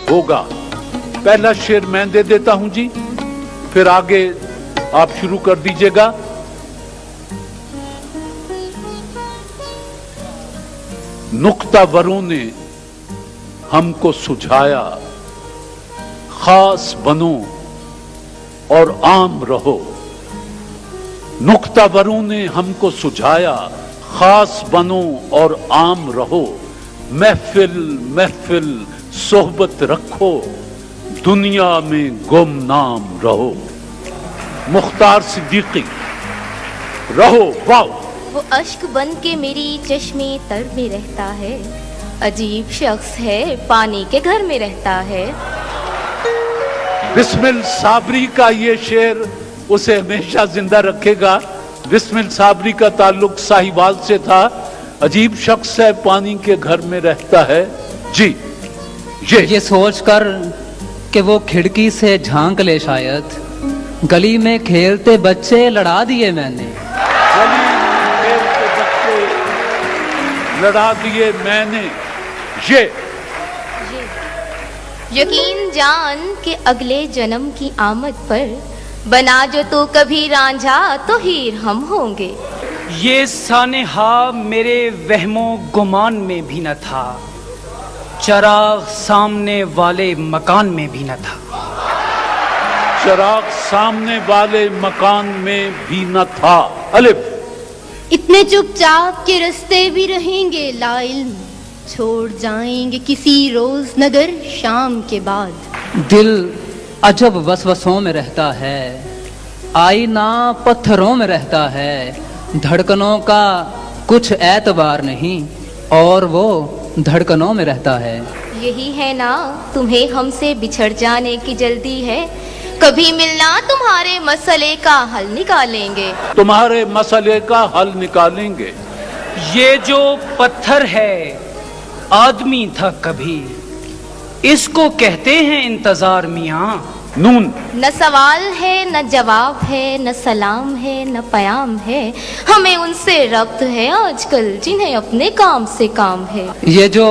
होगा। पहला शेर मैं दे देता हूं जी, फिर आगे आप शुरू कर दीजिएगा। नुक्तावरों ने हमको सुझाया, खास बनो और आम रहो। नुक्तावरों ने हमको सुझाया, खास बनो और आम रहो। महफिल महफिल सोहबत रखो, दुनिया में गुमनाम रहो। मुख्तार सिद्दीकी। रहो वाह। वो अश्क बन के मेरी चश्मे तर में रहता है, अजीब शख्स है पानी के घर में रहता है। बिस्मिल साबरी का ये शेर उसे हमेशा जिंदा रखेगा। बिस्मिल साबरी का ताल्लुक साहिवाल से था। अजीब शख्स है पानी के घर में रहता है। जी ये सोचकर कि वो खिड़की से झांक ले शायद, गली में खेलते बच्चे लड़ा दिए मैंने। गली में खेलते बच्चे लड़ा दिए मैंने। ये यकीन जान के अगले जन्म की आमद पर बना जो तू कभी रांझा तो हीर हम होंगे। ये सानेहा मेरे वहमो गुमान में भी न था, चराग सामने वाले मकान में भी न था। चराग सामने वाले मकान में भी न था। अलिफ। इतने चुपचाप के रास्ते भी रहेंगे लाइल्म, छोड़ जाएंगे किसी रोज नगर शाम के बाद। दिल अजब वसवसों में रहता है, आईना पत्थरों में रहता है। धड़कनों का कुछ एतबार नहीं और वो धड़कनों में रहता है। यही है ना तुम्हें हमसे बिछड़ जाने की जल्दी है, कभी मिलना तुम्हारे मसले का हल निकालेंगे। तुम्हारे मसले का हल निकालेंगे। ये जो पत्थर है आदमी था कभी, इसको कहते हैं इंतजार मियां। नून। न सवाल है न जवाब है, न सलाम है न पयाम है, हमें उनसे रब्त है आजकल जिन्हें अपने काम से काम है। ये जो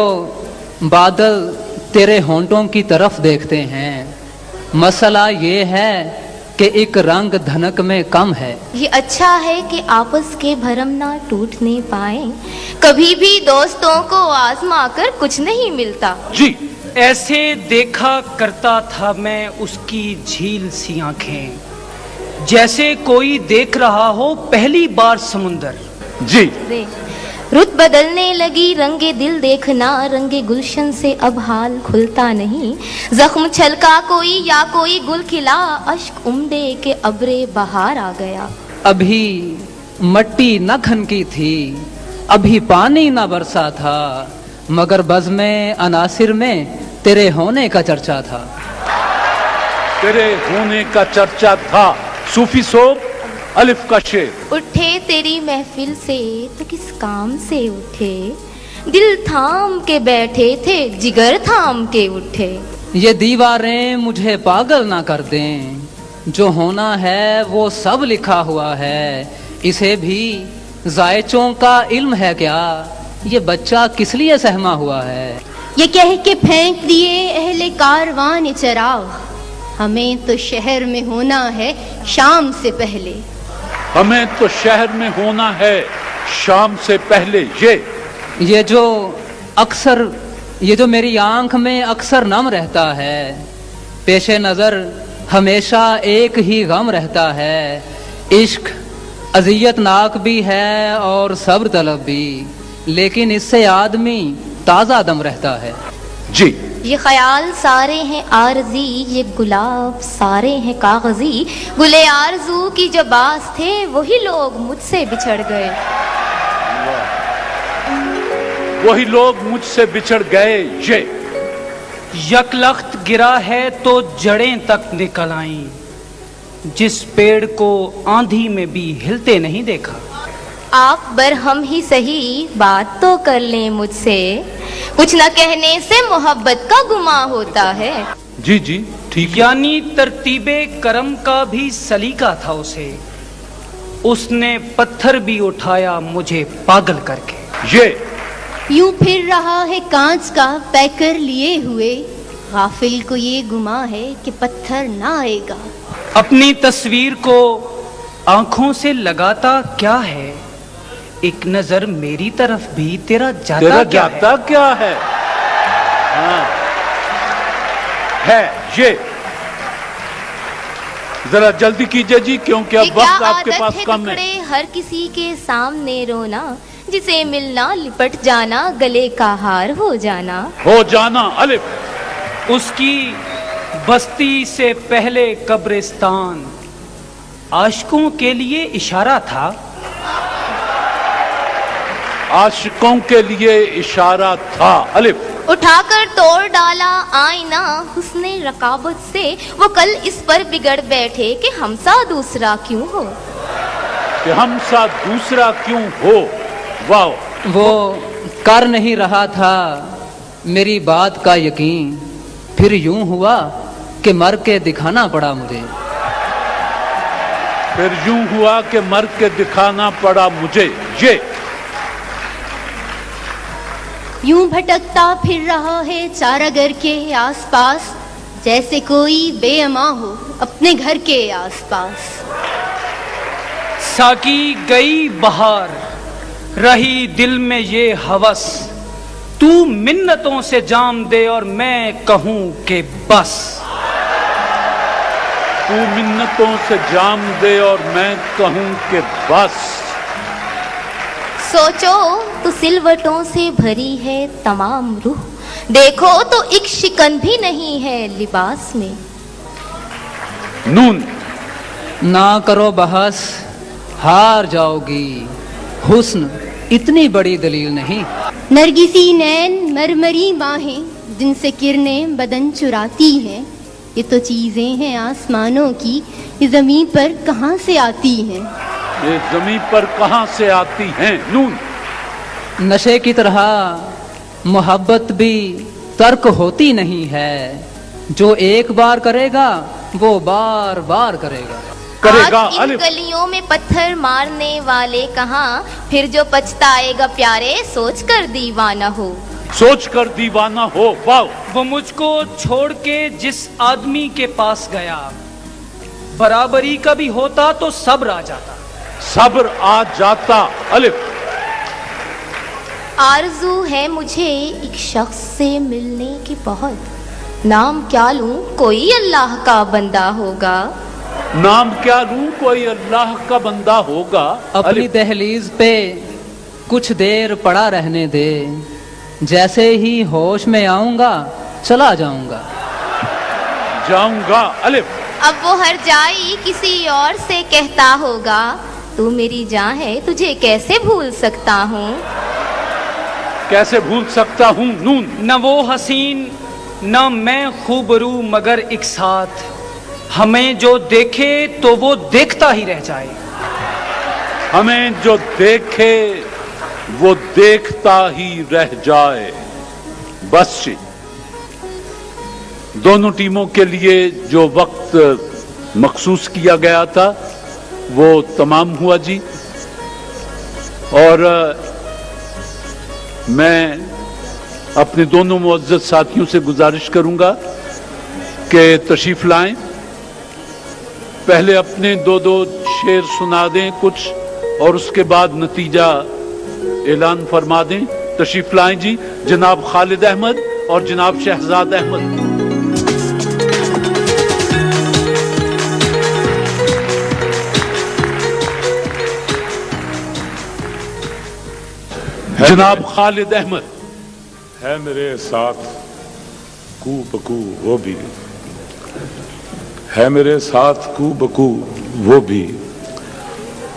बादल तेरे होंठों की तरफ देखते हैं, मसला ये है कि एक रंग धनक में कम है। ये अच्छा है कि आपस के भरम ना टूटने पाए, कभी भी दोस्तों को आजमा कर कुछ नहीं मिलता। जी। ऐसे देखा करता था मैं उसकी झील सी आंखें, जैसे कोई देख रहा हो पहली बार समुंदर। जी। रुत बदलने लगी रंगे दिल देखना, रंगे गुलशन से अब हाल खुलता नहीं। जख्म छलका कोई या कोई गुल खिला, अश्क उमड़े के अब्रे बहार आ गया। अभी मट्टी न खनकी थी, अभी पानी न बरसा था, मगर बज़्मे अनासिर में तेरे होने का चर्चा था। तेरे होने का चर्चा था। सूफी सोब। अलिफ का शेर। उठे तेरी महफिल से तो किस काम से उठे, दिल थाम के बैठे थे जिगर थाम के उठे। ये दीवारें मुझे पागल ना कर दें, जो होना है वो सब लिखा हुआ है। इसे भी जायचों का इल्म है क्या, ये बच्चा किस लिए सहमा हुआ है। ये कह के फेंक दिए अहले कारवान चराग, हमें तो शहर में होना है शाम से पहले। हमें तो शहर में होना है शाम से पहले। ये जो मेरी आंख में अक्सर नम रहता है, पेशे नजर हमेशा एक ही गम रहता है। इश्क अजियतनाक भी है और सब्र तलब भी, लेकिन इससे आदमी ताजा दम रहता है। जी। ये ख्याल सारे हैं आरजी, ये गुलाब सारे हैं कागजी, गुले आरजू की जो बास थे वही लोग मुझसे बिछड़ गए। वही लोग मुझसे बिछड़ गए। ये यकलख्त गिरा है तो जड़ें तक निकल आईं, जिस पेड़ को आंधी में भी हिलते नहीं देखा। आप बरहम ही सही बात तो कर लें मुझसे, कुछ न कहने से मोहब्बत का गुमा होता है। जी जी ठीक। यानी तरतीबे करम का भी सलीका था उसे, उसने पत्थर भी उठाया मुझे पागल करके। ये यूं फिर रहा है कांच का पैकर लिए हुए, गाफिल को ये गुमा है कि पत्थर ना आएगा। अपनी तस्वीर को आंखों से लगाता क्या है, एक नजर मेरी तरफ भी तेरा तेरा जाता क्या है? जाता क्या है? हाँ है ये। जरा जल्दी कीजिए जी, क्योंकि ये अब क्या वक्त आपके आदत पास है कम है। टुकड़े हर किसी के सामने रोना, जिसे मिलना लिपट जाना गले का हार हो जाना। हो जाना अलिफ। उसकी बस्ती से पहले कब्रिस्तान आशिकों के लिए इशारा था। आशिकों के लिए इशारा था अलिफ। उठाकर तोड़ डाला आईना हुस्ने रकाबत से, वो कल इस पर बिगड़ बैठे कि हमसा दूसरा क्यों हो। कि हम सा दूसरा क्यों हो। वाह। वो कर नहीं रहा था मेरी बात का यकीन, फिर यूं हुआ कि मर के दिखाना पड़ा मुझे। फिर यूं हुआ कि मर के दिखाना पड़ा मुझे। ये यूं भटकता फिर रहा है चारागर के आसपास, जैसे कोई बेअमा हो अपने घर के आसपास। साकी गई बहार, रही दिल में ये हवस, तू मिन्नतों से जाम दे और मैं कहूं कि बस। तू मिन्नतों से जाम दे और मैं कहूं कि बस। सोचो तो सिलवटों से भरी है तमाम रूह, देखो तो एक शिकन भी नहीं है लिबास में। नून। ना करो बहस, हार जाओगी, हुस्न इतनी बड़ी दलील नहीं। नरगिसी नैन मरमरी बाहें, जिनसे किरणें बदन चुराती हैं, ये तो चीजें हैं आसमानों की, ये जमीन पर कहाँ से आती हैं। ये जमीन पर कहां से आती हैं। नून। नशे की तरह मोहब्बत भी तर्क होती नहीं है, जो एक बार करेगा वो बार बार करेगा। करेगा आज इन अलिफ। गलियों में पत्थर मारने वाले कहाँ, फिर जो पछताएगा प्यारे सोच कर दीवाना हो। सोच कर दीवाना हो। वाह। वो मुझको छोड़ के जिस आदमी के पास गया, बराबरी का भी होता तो सब्र आ जाता। सब्र आ जाता अलिफ। आरज़ू है मुझे एक शख्स से मिलने की बहुत, नाम क्या लूं कोई अल्लाह का बंदा होगा। नाम क्या लूं कोई अल्लाह का बंदा होगा। अपनी अलिफ। दहलीज पे कुछ देर पड़ा रहने दे, जैसे ही होश में आऊंगा चला जाऊंगा। जाऊंगा अलिफ। अब वो हर जाई किसी और से कहता होगा, तू मेरी जान है तुझे कैसे भूल सकता हूँ। कैसे भूल सकता हूँ। नून। न वो हसीन न मैं खूबरू मगर एक साथ, हमें जो देखे तो वो देखता ही रह जाए। हमें जो देखे वो देखता ही रह जाए। बस जी। दोनों टीमों के लिए जो वक्त मखसूस किया गया था वो तमाम हुआ जी। और मैं अपने दोनों मुअज़्ज़ज़ साथियों से गुजारिश करूंगा कि तशरीफ लाएं, पहले अपने दो दो शेर सुना दें कुछ, और उसके बाद नतीजा ऐलान फरमा दें। तशरीफ लाएं जी जनाब खालिद अहमद और जनाब शहजाद अहमद। जनाब खालिद अहमद। है मेरे साथ कू बकू वो भी, है मेरे साथ कू बकू वो भी,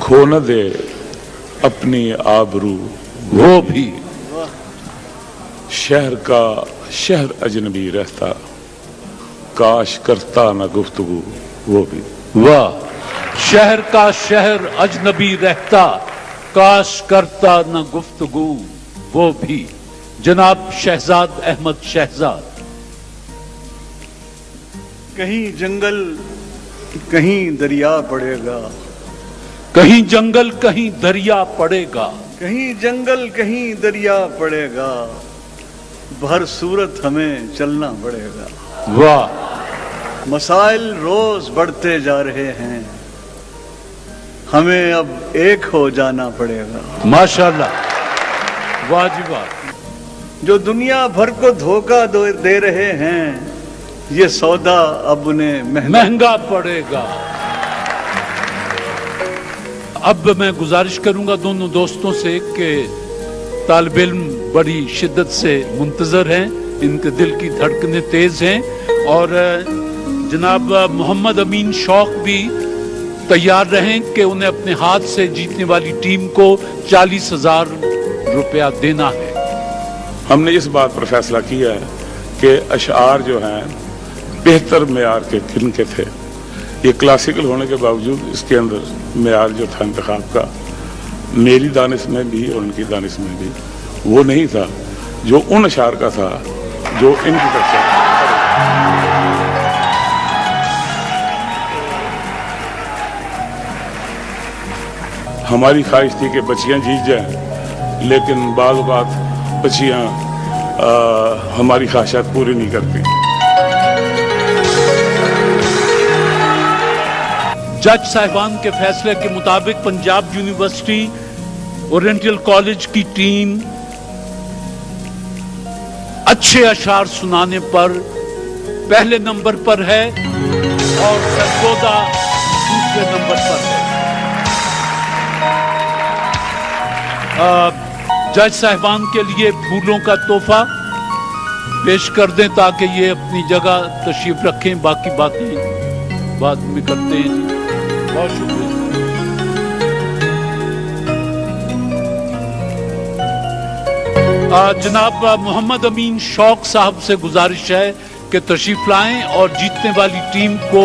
खो न दे अपनी आबरू वो भी। शहर का शहर अजनबी रहता, काश करता न गुफ्तगू वो भी। वाह। शहर का शहर अजनबी रहता, काश करता न गुफ्तगू वो भी। जनाब शहजाद अहमद शहजाद। कहीं जंगल कहीं दरिया पड़ेगा, कहीं जंगल कहीं दरिया पड़ेगा, कहीं जंगल कहीं दरिया पड़ेगा, भर सूरत हमें चलना पड़ेगा। वाह, मसाइल रोज बढ़ते जा रहे हैं, हमें अब एक हो जाना पड़ेगा। माशाल्लाह, वाह जी वाह। जो दुनिया भर को धोखा दे रहे हैं, ये सौदा अब उन्हें महंगा पड़ेगा। अब मैं गुजारिश करूंगा दोनों दोस्तों से कि तालिब इल्म बड़ी शिद्दत से मुंतजर हैं, इनके दिल की धड़कनें तेज हैं, और जनाब मोहम्मद अमीन शौक भी तैयार रहें कि उन्हें अपने हाथ से जीतने वाली टीम को 40,000 रुपया देना है। हमने इस बात पर फैसला किया है कि अशआर जो हैं बेहतर मेयार के किन के थे। ये क्लासिकल होने के बावजूद इसके अंदर मेयार जो था इंतखाब का, मेरी दानिश में भी और उनकी दानिश में भी वो नहीं था जो उन अशआर का था जो इनकी तरफ से। हमारी ख्वाहिश थी कि बच्चियां जीत जाएं, लेकिन बाल औक़ात बच्चियां हमारी ख्वाहिशात पूरी नहीं करती। जज साहिबान के फैसले के मुताबिक पंजाब यूनिवर्सिटी ओरिएंटल कॉलेज की टीम अच्छे अशार सुनाने पर पहले नंबर पर है और सरगोदा दूसरे नंबर पर है। जज साहिबान के लिए फूलों का तोहफा पेश कर दें ताकि ये अपनी जगह तशरीफ रखें, बाकी बातें बाद में करते हैं जी। बहुत शुक्रिया। जनाब मोहम्मद अमीन शौक साहब से गुजारिश है कि तशरीफ लाएं और जीतने वाली टीम को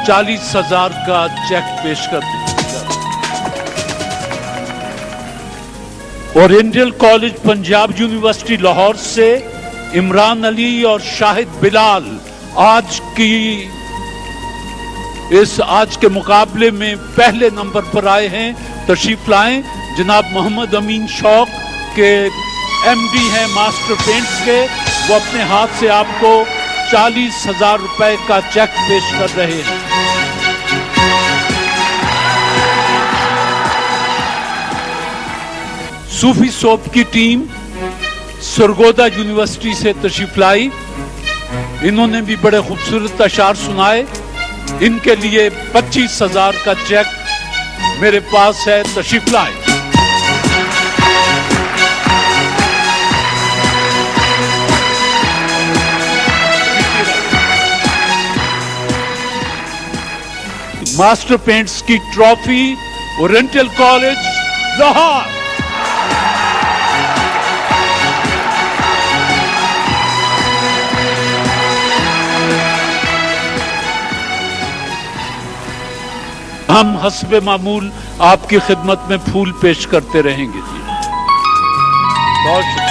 40,000 का चेक पेश कर दें। Oriental college Punjab university Lahore से इमरान अली और शाहिद बिलाल आज के मुकाबले में पहले नंबर पर आए हैं। तशरीफ लाएं। जनाब मोहम्मद अमीन शौक के एमडी हैं मास्टर पेंट्स के, वो अपने हाथ से आपको 40,000 रुपए का चेक पेश कर रहे हैं। सूफी सोप की टीम सरगोदा यूनिवर्सिटी से तशरीफ लाई। इन्होंने भी बड़े खूबसूरत अशार सुनाए। इनके लिए 25,000 का चेक मेरे पास है। तशरीफ लाए। मास्टर पेंट्स की ट्रॉफी ओरिएंटल कॉलेज लाहौर। हम हस्बे मामूल आपकी खिदमत में फूल पेश करते रहेंगे जी। बहुत शुक्रिया।